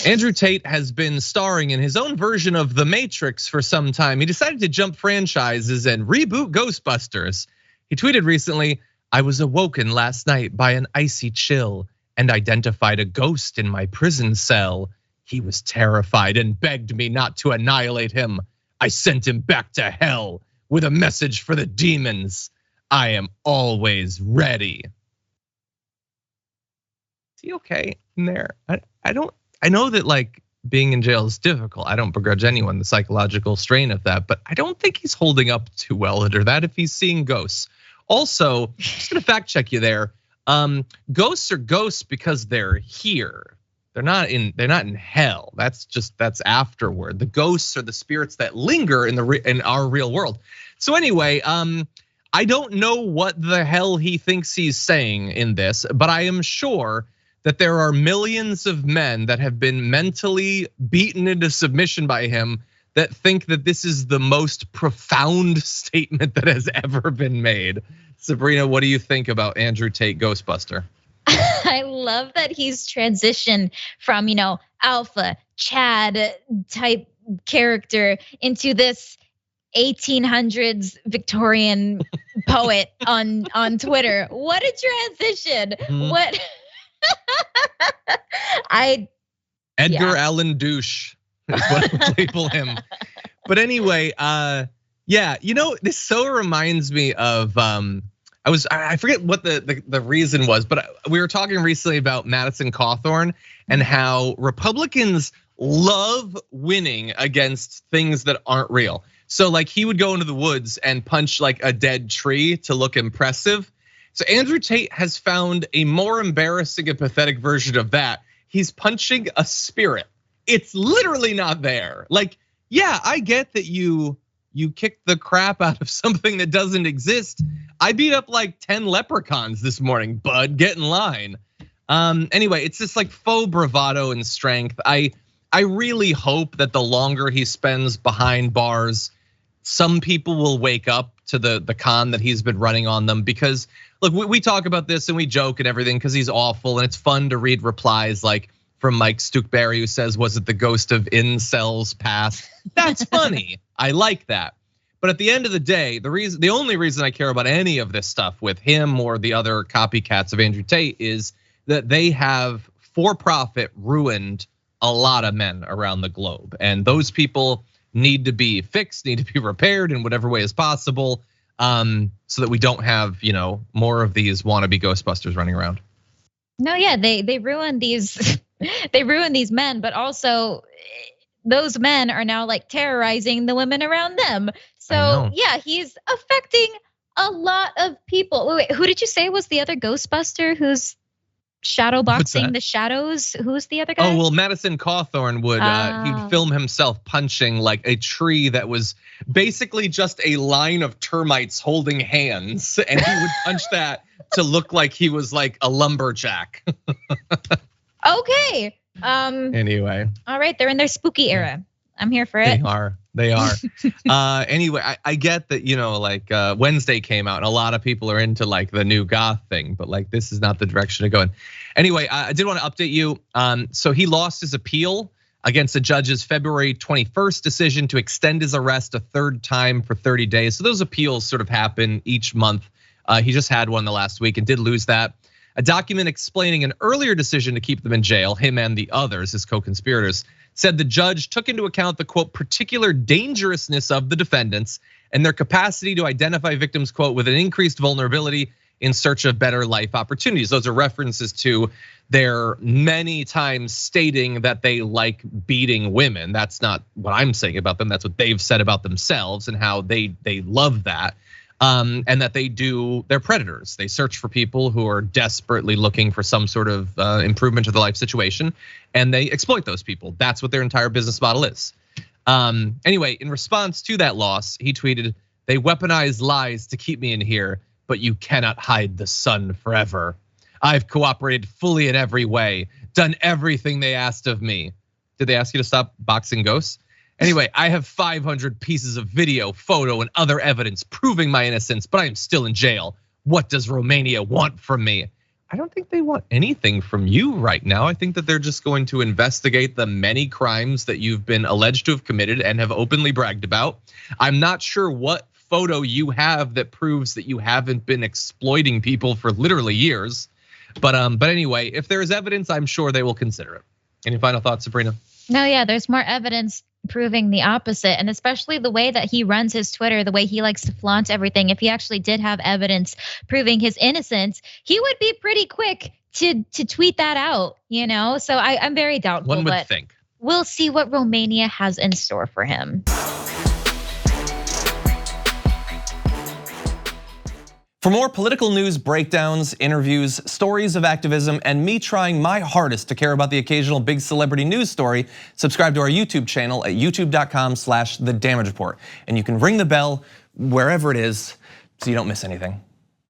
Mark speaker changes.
Speaker 1: Andrew Tate has been starring in his own version of The Matrix for some time. He decided to jump franchises and reboot Ghostbusters. He tweeted recently, "I was awoken last night by an icy chill and identified a ghost in my prison cell. He was terrified and begged me not to annihilate him. I sent him back to hell with a message for the demons. I am always ready." Is he okay in there? I know that like being in jail is difficult. I don't begrudge anyone the psychological strain of that, but I don't think he's holding up too well under that if he's seeing ghosts. Also, just gonna fact check you there. Ghosts are ghosts because they're here. They're not in hell. That's afterward. The ghosts are the spirits that linger in our real world. So anyway, I don't know what the hell he thinks he's saying in this, but I am sure that there are millions of men that have been mentally beaten into submission by him that think that this is the most profound statement that has ever been made. Sabrina, what do you think about Andrew Tate Ghostbuster?
Speaker 2: I love that he's transitioned from, alpha Chad type character into this 1800s Victorian poet on Twitter. What a transition. What Edgar
Speaker 1: Allan Douche is what I would label him. But anyway, yeah, this so reminds me of I forget what the reason was, but we were talking recently about Madison Cawthorn and how Republicans love winning against things that aren't real. So like he would go into the woods and punch like a dead tree to look impressive. So Andrew Tate has found a more embarrassing and pathetic version of that. He's punching a spirit. It's literally not there. Like, yeah, I get that you kicked the crap out of something that doesn't exist. I beat up like 10 leprechauns this morning, bud, get in line. Anyway, it's just like faux bravado and strength. I really hope that the longer he spends behind bars, some people will wake up to the con that he's been running on them. Because look, we talk about this and we joke and everything because he's awful, and it's fun to read replies like from Mike Stukeberry who says, "Was it the ghost of incels past?" That's funny. I like that. But at the end of the day, the only reason I care about any of this stuff with him or the other copycats of Andrew Tate is that they have for profit ruined a lot of men around the globe. And those people need to be fixed, need to be repaired in whatever way is possible, so that we don't have, more of these wannabe Ghostbusters running around.
Speaker 2: No, yeah, they ruin these they ruin these men, but also those men are now like terrorizing the women around them. So yeah, he's affecting a lot of people. Wait, who did you say was the other Ghostbuster who's shadowboxing the shadows? Who's the other guy?
Speaker 1: Oh, well, Madison Cawthorn would he'd film himself punching like a tree that was basically just a line of termites holding hands, and he would punch that to look like he was like a lumberjack.
Speaker 2: Okay.
Speaker 1: Anyway.
Speaker 2: All right, they're in their spooky era. I'm here for it.
Speaker 1: They are. Anyway, I get that, like Wednesday came out and a lot of people are into like the new goth thing, but like this is not the direction to go in. Anyway, I did want to update you. So he lost his appeal against the judge's February 21st decision to extend his arrest a third time for 30 days. So those appeals sort of happen each month. He just had one the last week and did lose that. A document explaining an earlier decision to keep them in jail, him and the others, his co-conspirators, said the judge took into account the quote particular dangerousness of the defendants and their capacity to identify victims quote with an increased vulnerability in search of better life opportunities. Those are references to their many times stating that they like beating women. That's not what I'm saying about them. That's what they've said about themselves and how they love that. And that they're predators. They search for people who are desperately looking for some sort of improvement to their life situation, and they exploit those people. That's what their entire business model is. Anyway, in response to that loss, he tweeted, "They weaponize lies to keep me in here, but you cannot hide the sun forever. I've cooperated fully in every way, done everything they asked of me." Did they ask you to stop boxing ghosts? Anyway, I have 500 pieces of video, photo, and other evidence proving my innocence, but I am still in jail. What does Romania want from me? I don't think they want anything from you right now. I think that they're just going to investigate the many crimes that you've been alleged to have committed and have openly bragged about. I'm not sure what photo you have that proves that you haven't been exploiting people for literally years. But anyway, if there is evidence, I'm sure they will consider it. Any final thoughts, Sabrina?
Speaker 2: No, yeah, there's more evidence proving the opposite, and especially the way that he runs his Twitter, the way he likes to flaunt everything. If he actually did have evidence proving his innocence, he would be pretty quick to tweet that out, So I'm very doubtful.
Speaker 1: One would think.
Speaker 2: We'll see what Romania has in store for him.
Speaker 3: For more political news breakdowns, interviews, stories of activism, and me trying my hardest to care about the occasional big celebrity news story, subscribe to our YouTube channel at youtube.com/thedamagereport. And you can ring the bell wherever it is so you don't miss anything.